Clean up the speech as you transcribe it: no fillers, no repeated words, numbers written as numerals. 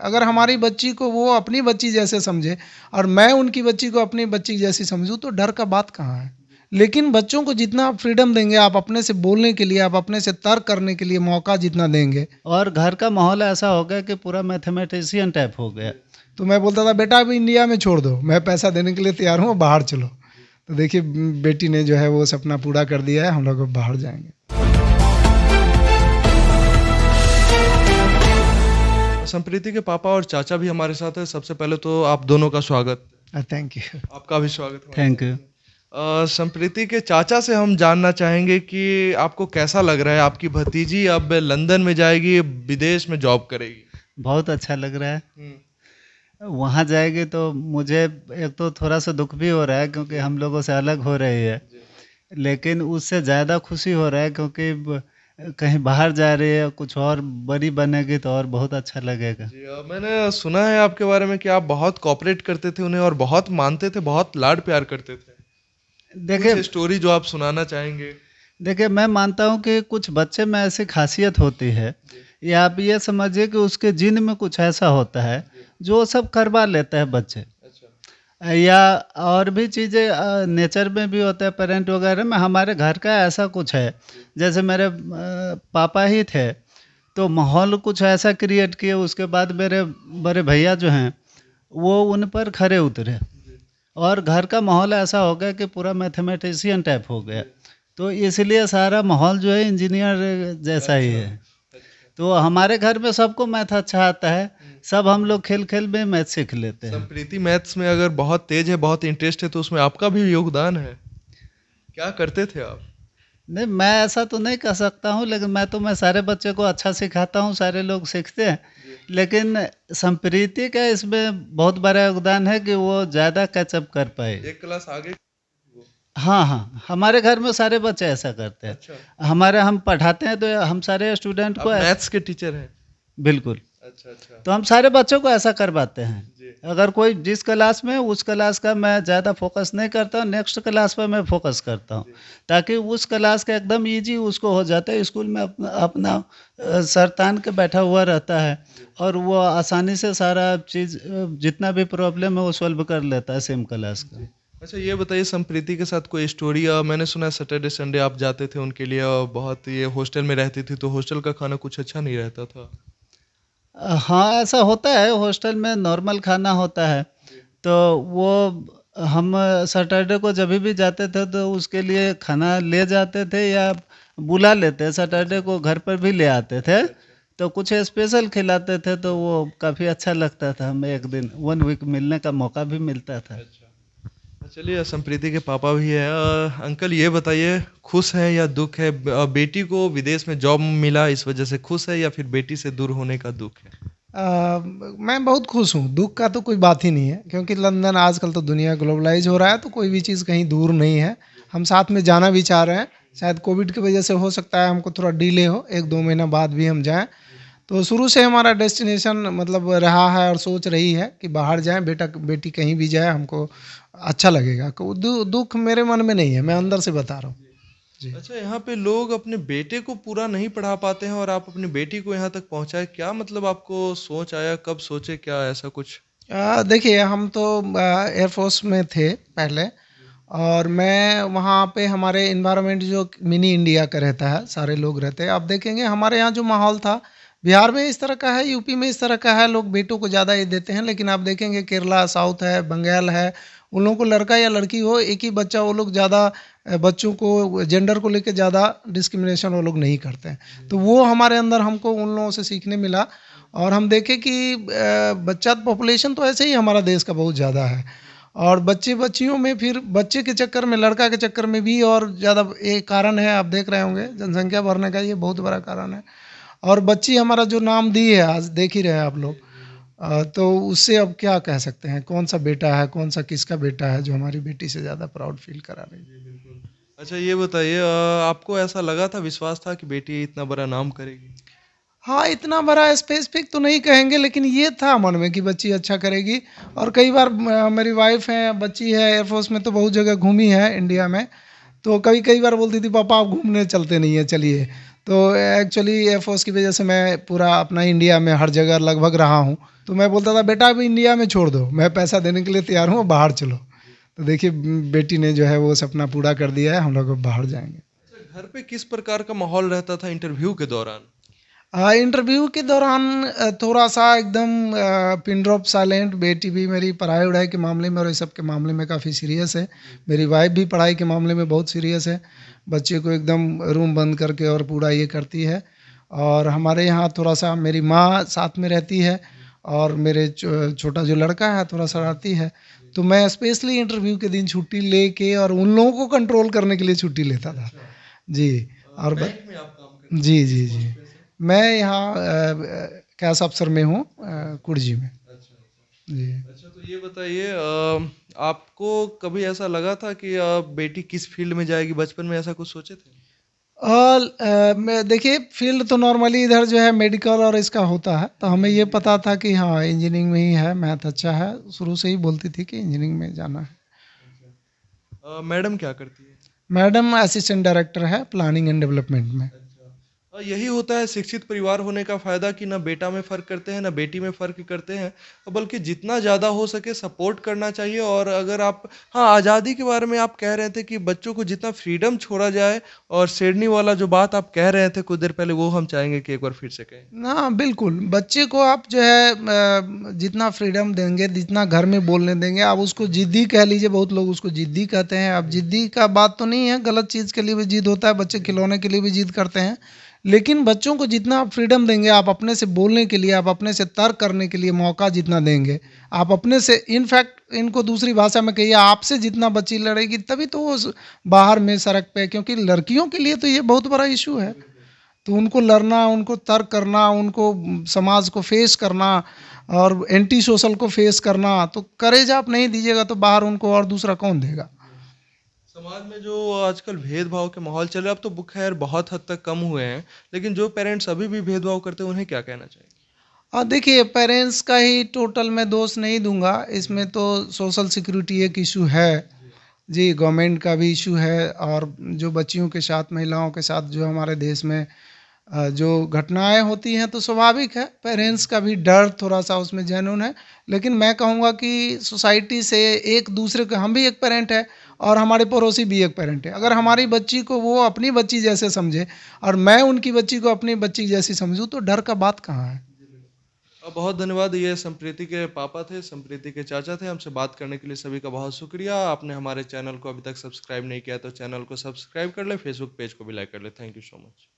अगर हमारी बच्ची को वो अपनी बच्ची जैसे समझे और मैं उनकी बच्ची को अपनी बच्ची जैसी समझूँ तो डर का बात कहाँ है। लेकिन बच्चों को जितना आप फ्रीडम देंगे, आप अपने से बोलने के लिए, आप अपने से तर्क करने के लिए मौका जितना देंगे। और घर का माहौल ऐसा हो गया कि पूरा मैथमेटिशियन टाइप हो गया। तो मैं बोलता था बेटा अभी इंडिया में छोड़ दो, मैं पैसा देने के लिए तैयार हूँ, बाहर चलो। तो देखिए बेटी ने जो है वो सपना पूरा कर दिया है, हम लोग अब बाहर जाएंगे। संप्रीति के पापा और चाचा भी हमारे साथ है। सबसे पहले तो आप दोनों का स्वागत। Thank you. आपका भी स्वागत है। Thank you. संप्रीति के चाचा से हम जानना चाहेंगे कि आपको कैसा लग रहा है, आपकी भतीजी अब लंदन में जाएगी, विदेश में जॉब करेगी। बहुत अच्छा लग रहा है। वहाँ जाएगी तो मुझे एक तो थोड़ा सा दुख भी हो रहा है क्योंकि हम लोगों से अलग हो रही है, लेकिन उससे ज़्यादा खुशी हो रहा है क्योंकि कहीं बाहर जा रही है, कुछ और बड़ी बनेगी तो और बहुत अच्छा लगेगा। जी, मैंने सुना है आपके बारे में कि आप बहुत कोऑपरेट करते थे उन्हें और बहुत मानते थे, बहुत लाड प्यार करते थे। देखिए कुछ स्टोरी जो आप सुनाना चाहेंगे। देखिए मैं मानता हूँ कि कुछ बच्चे में ऐसी खासियत होती है, या आप ये समझिए कि उसके जीन में कुछ ऐसा होता है जो सब करवा लेता है बच्चे। अच्छा। या और भी चीज़ें नेचर में भी होता है, पेरेंट वगैरह में। हमारे घर का ऐसा कुछ है, जैसे मेरे पापा ही थे तो माहौल कुछ ऐसा क्रिएट किए, उसके बाद मेरे बड़े भैया जो हैं वो उन पर खरे उतरे और घर का माहौल ऐसा हो गया कि पूरा मैथमेटिशियन टाइप हो गया। तो इसलिए सारा माहौल जो है इंजीनियर जैसा ही है। तो हमारे घर में सबको मैथ अच्छा आता है, सब हम लोग खेल खेल में मैथ सीख लेते हैं। संप्रीति मैथ्स में अगर बहुत तेज है, बहुत इंटरेस्ट है, तो उसमें आपका भी योगदान है। क्या करते थे आप? नहीं, मैं ऐसा तो नहीं कह सकता हूँ, लेकिन मैं सारे बच्चे को अच्छा सिखाता हूँ, सारे लोग सीखते हैं। लेकिन संप्रीति का इसमें बहुत बड़ा योगदान है कि वो ज़्यादा कैचअप कर पाए। एक क्लास आगे। हाँ हाँ, हमारे घर में सारे बच्चे ऐसा करते हैं। अच्छा। हमारे हम पढ़ाते हैं तो हम सारे स्टूडेंट आप को मैथ्स के टीचर हैं? बिल्कुल। अच्छा अच्छा। तो हम सारे बच्चों को ऐसा करवाते हैं। जी। अगर कोई जिस क्लास में, उस क्लास का मैं ज़्यादा फोकस नहीं करता हूँ, नेक्स्ट क्लास पर मैं फोकस करता हूँ, ताकि उस क्लास का एकदम इजी उसको हो जाता है। स्कूल में अपना अपना सर तान के बैठा हुआ रहता है और वो आसानी से सारा चीज़ जितना भी प्रॉब्लम है वो सॉल्व कर लेता है सेम क्लास का। अच्छा, ये बताइए संप्रीति के साथ कोई स्टोरी। मैंने सुना है सैटरडे संडे आप जाते थे उनके लिए, बहुत ये हॉस्टल में रहती थी तो हॉस्टल का खाना कुछ अच्छा नहीं रहता था। हाँ, ऐसा होता है, हॉस्टल में नॉर्मल खाना होता है। तो वो हम सैटरडे को जब भी जाते थे तो उसके लिए खाना ले जाते थे या बुला लेते, सैटरडे को घर पर भी ले आते थे। तो कुछ स्पेशल खिलाते थे तो वो काफ़ी अच्छा लगता था। हमें एक दिन 1 वीक मिलने का मौका भी मिलता था। चलिए, संप्रीति के पापा भी है। अंकल ये बताइए, खुश है या दुख है? बेटी को विदेश में जॉब मिला इस वजह से खुश है या फिर बेटी से दूर होने का दुख है? मैं बहुत खुश हूँ, दुख का तो कोई बात ही नहीं है, क्योंकि लंदन आजकल तो दुनिया ग्लोबलाइज हो रहा है, तो कोई भी चीज़ कहीं दूर नहीं है। हम साथ में जाना भी चाह रहे हैं, शायद कोविड की वजह से हो सकता है हमको थोड़ा डिले हो, 1-2 महीना बाद भी हम जाएं। तो शुरू से हमारा डेस्टिनेशन मतलब रहा है और सोच रही है कि बाहर जाएं, बेटा बेटी कहीं भी जाए हमको अच्छा लगेगा। दुख मेरे मन में नहीं है, मैं अंदर से बता रहा हूँ जी। अच्छा, यहाँ पे लोग अपने बेटे को पूरा नहीं पढ़ा पाते हैं और आप अपनी बेटी को यहाँ तक पहुँचाए, क्या मतलब आपको सोच आया, कब सोचे, क्या ऐसा कुछ? देखिए हम तो एयरफोर्स में थे पहले, और मैं वहाँ पे हमारे इन्वायरमेंट जो मिनी इंडिया का रहता है, सारे लोग रहते हैं। आप देखेंगे हमारे यहाँ जो माहौल था, बिहार में इस तरह का है, यूपी में इस तरह का है, लोग बेटों को ज़्यादा ये देते हैं। लेकिन आप देखेंगे केरला, साउथ है, बंगाल है, उन लोगों को लड़का या लड़की हो एक ही बच्चा, वो लोग ज़्यादा बच्चों को जेंडर को लेकर ज़्यादा डिस्क्रिमिनेशन वो लोग नहीं करते हैं। तो वो हमारे अंदर हमको उन लोगों से सीखने मिला। और हम देखें कि बच्चा पॉपुलेशन तो ऐसे ही हमारा देश का बहुत ज़्यादा है, और बच्चे बच्चियों में फिर बच्चे के चक्कर में, लड़का के चक्कर में भी और ज़्यादा एक कारण है, आप देख रहे होंगे जनसंख्या बढ़ने का ये बहुत बड़ा कारण है। और बच्ची हमारा जो नाम दी है, आज देख ही रहे हैं आप लोग। तो उससे अब क्या कह सकते हैं, कौन सा बेटा है, कौन सा किसका बेटा है जो हमारी बेटी से ज़्यादा प्राउड फील करा रही है। अच्छा, ये बताइए, आपको ऐसा लगा था, विश्वास था कि बेटी इतना बड़ा नाम करेगी? हाँ, इतना बड़ा स्पेसिफिक तो नहीं कहेंगे, लेकिन ये था मन में कि बच्ची अच्छा करेगी। और कई बार मेरी वाइफ है, बच्ची है, एयरफोर्स में तो बहुत जगह घूमी है इंडिया में, तो कई कई बार बोलती थी पापा आप घूमने चलते नहीं है, चलिए। तो एक्चुअली एयरफोर्स की वजह से मैं पूरा अपना इंडिया में हर जगह लगभग रहा हूँ, तो मैं बोलता था बेटा अभी इंडिया में छोड़ दो, मैं पैसा देने के लिए तैयार हूँ, बाहर चलो। तो देखिए बेटी ने जो है वो सपना पूरा कर दिया है, हम लोग अब बाहर जाएंगे। अच्छा, घर पे किस प्रकार का माहौल रहता था इंटरव्यू के दौरान? इंटरव्यू के दौरान थोड़ा सा एकदम पिन ड्रॉप साइलेंट। बेटी भी मेरी पढ़ाई वढ़ाई के मामले में और इस सब के मामले में काफ़ी सीरियस है। मेरी वाइफ भी पढ़ाई के मामले में बहुत सीरियस है। बच्चे को एकदम रूम बंद करके और पूरा ये करती है। और हमारे यहाँ थोड़ा सा मेरी माँ साथ में रहती है और मेरे छोटा जो लड़का है थोड़ा शरारती है। तो मैं स्पेशली इंटरव्यू के दिन छुट्टी लेके और उन लोगों को कंट्रोल करने के लिए छुट्टी लेता था। जी। और बैंक में आप काम करते जी हैं जी किस जी, पोस्ट पे से? मैं यहाँ कैश अफसर में हूँ, कुर्जी में। अच्छा जी। अच्छा, तो ये बताइए आपको कभी ऐसा लगा था कि बेटी किस फील्ड में जाएगी, बचपन में ऐसा कुछ सोचे थे? और मैं देखिए फील्ड तो नॉर्मली इधर जो है मेडिकल और इसका होता है, तो हमें ये पता था कि हाँ इंजीनियरिंग में ही है, मैथ अच्छा है, शुरू से ही बोलती थी कि इंजीनियरिंग में जाना है। मैडम क्या करती है? मैडम असिस्टेंट डायरेक्टर है प्लानिंग एंड डेवलपमेंट में। अच्छा। यही होता है शिक्षित परिवार होने का फ़ायदा कि ना बेटा में फ़र्क करते हैं, ना बेटी में फ़र्क करते हैं। बल्कि जितना ज़्यादा हो सके सपोर्ट करना चाहिए। और अगर आप हाँ, आज़ादी के बारे में आप कह रहे थे कि बच्चों को जितना फ्रीडम छोड़ा जाए, और शेरनी वाला जो बात आप कह रहे थे कुछ देर पहले, वो हम चाहेंगे कि एक बार फिर से कहें। ना बिल्कुल, बच्चे को आप जो है जितना फ्रीडम देंगे, जितना घर में बोलने देंगे, आप उसको ज़िद्दी कह लीजिए, बहुत लोग उसको ज़िद्दी कहते हैं। अब ज़िद्दी का बात तो नहीं है, गलत चीज़ के लिए भी ज़िद होता है, बच्चे खिलौने के लिए भी ज़िद करते हैं। लेकिन बच्चों को जितना आप फ्रीडम देंगे, आप अपने से बोलने के लिए, आप अपने से तर्क करने के लिए मौका जितना देंगे, आप अपने से इनफैक्ट इनको दूसरी भाषा में कहिए आपसे जितना बच्ची लड़ेगी तभी तो वो बाहर में सड़क पे, क्योंकि लड़कियों के लिए तो ये बहुत बड़ा इशू है। तो उनको लड़ना, उनको तर्क करना, उनको समाज को फेस करना और एंटी सोशल को फेस करना, तो करेज आप नहीं दीजिएगा तो बाहर उनको और दूसरा कौन देगा। समाज में जो आजकल भेदभाव के माहौल चल रहे हैं, अब तो खैर बहुत हद तक कम हुए हैं, लेकिन जो पेरेंट्स अभी भी भेदभाव करते हैं उन्हें क्या कहना चाहिए? देखिए पेरेंट्स का ही टोटल मैं दोष नहीं दूंगा, इसमें तो सोशल सिक्योरिटी एक इशू है। जी, गवर्नमेंट का भी इशू है और जो बच्चियों के साथ, महिलाओं के साथ जो हमारे देश में जो घटनाएं होती हैं, तो स्वाभाविक है पेरेंट्स का भी डर थोड़ा सा उसमें जेन्युइन है। लेकिन मैं कहूँगा कि सोसाइटी से एक दूसरे को, हम भी एक पेरेंट है और हमारे पड़ोसी भी एक पेरेंट है। अगर हमारी बच्ची को वो अपनी बच्ची जैसे समझे और मैं उनकी बच्ची को अपनी बच्ची जैसी समझूँ, तो डर का बात कहाँ है। बहुत धन्यवाद। ये संप्रीति के पापा थे, संप्रीति के चाचा थे। हमसे बात करने के लिए सभी का बहुत शुक्रिया। आपने हमारे चैनल को अभी तक सब्सक्राइब नहीं किया तो चैनल को सब्सक्राइब कर ले, फेसबुक पेज को भी लाइक कर ले। Thank you so much.